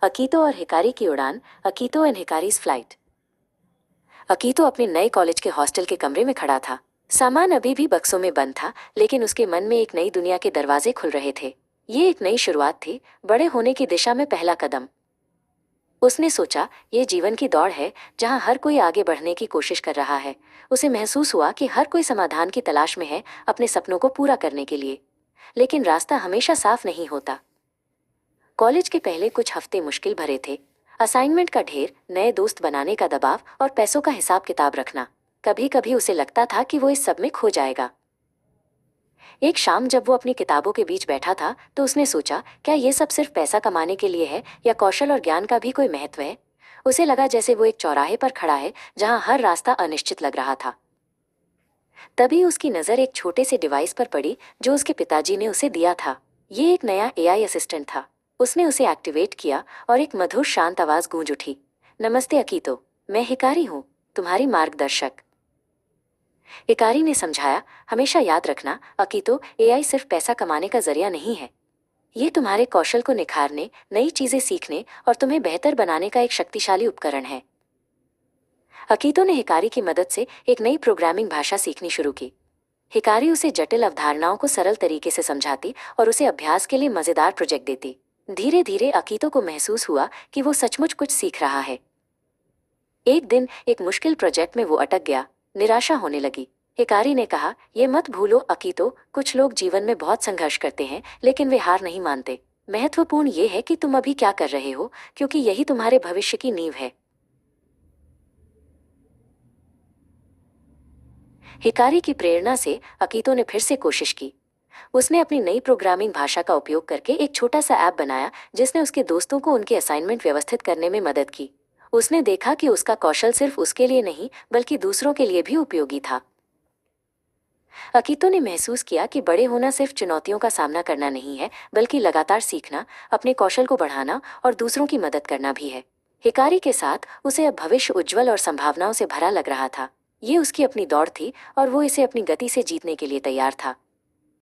अकीतो और हिकारी की उड़ान। अकीतो एंड हिकारीज फ्लाइट। अकीतो अपने नए कॉलेज के हॉस्टल के कमरे में खड़ा था। सामान अभी भी बक्सों में बंद था, लेकिन उसके मन में एक नई दुनिया के दरवाजे खुल रहे थे। ये एक नई शुरुआत थी, बड़े होने की दिशा में पहला कदम। उसने सोचा, ये जीवन की दौड़ है जहां हर कोई आगे बढ़ने की कोशिश कर रहा है। उसे महसूस हुआ कि हर कोई समाधान की तलाश में है अपने सपनों को पूरा करने के लिए, लेकिन रास्ता हमेशा साफ नहीं होता। कॉलेज के पहले कुछ हफ्ते मुश्किल भरे थे। असाइनमेंट का ढेर, नए दोस्त बनाने का दबाव और पैसों का हिसाब किताब रखना। कभी कभी उसे लगता था कि वो इस सब में खो जाएगा। एक शाम जब वो अपनी किताबों के बीच बैठा था तो उसने सोचा, क्या ये सब सिर्फ पैसा कमाने के लिए है या कौशल और ज्ञान का भी कोई महत्व है। उसे लगा जैसे वो एक चौराहे पर खड़ा है जहां हर रास्ता अनिश्चित लग रहा था। तभी उसकी नज़र एक छोटे से डिवाइस पर पड़ी जो उसके पिताजी ने उसे दिया था। ये एक नया एआई असिस्टेंट था। उसने उसे एक्टिवेट किया और एक मधुर शांत आवाज गूंज उठी। नमस्ते अकीतो, मैं हिकारी हूँ, तुम्हारी मार्गदर्शक। हिकारी ने समझाया, हमेशा याद रखना अकीतो, एआई सिर्फ पैसा कमाने का जरिया नहीं है। ये तुम्हारे कौशल को निखारने, नई चीजें सीखने और तुम्हें बेहतर बनाने का एक शक्तिशाली उपकरण है। अकीतो ने हिकारी की मदद से एक नई प्रोग्रामिंग भाषा सीखनी शुरू की। हिकारी उसे जटिल अवधारणाओं को सरल तरीके से समझाती और उसे अभ्यास के लिए मजेदार प्रोजेक्ट देती। धीरे धीरे अकीतो को महसूस हुआ कि वो सचमुच कुछ सीख रहा है। एक दिन एक मुश्किल प्रोजेक्ट में वो अटक गया। निराशा होने लगी। हिकारी ने कहा, ये मत भूलो अकीतो, कुछ लोग जीवन में बहुत संघर्ष करते हैं लेकिन वे हार नहीं मानते। महत्वपूर्ण ये है कि तुम अभी क्या कर रहे हो, क्योंकि यही तुम्हारे भविष्य की नींव है। हिकारी की प्रेरणा से अकीतो ने फिर से कोशिश की। उसने अपनी नई प्रोग्रामिंग भाषा का उपयोग करके एक छोटा सा ऐप बनाया जिसने उसके दोस्तों को उनके असाइनमेंट व्यवस्थित करने में मदद की। उसने देखा कि उसका कौशल सिर्फ उसके लिए नहीं बल्कि दूसरों के लिए भी उपयोगी था। अकीतो ने महसूस किया कि बड़े होना सिर्फ चुनौतियों का सामना करना नहीं है, बल्कि लगातार सीखना, अपने कौशल को बढ़ाना और दूसरों की मदद करना भी है। हिकारी के साथ उसे अब भविष्य उज्जवल और संभावनाओं से भरा लग रहा था। ये उसकी अपनी दौड़ थी और वो इसे अपनी गति से जीतने के लिए तैयार था।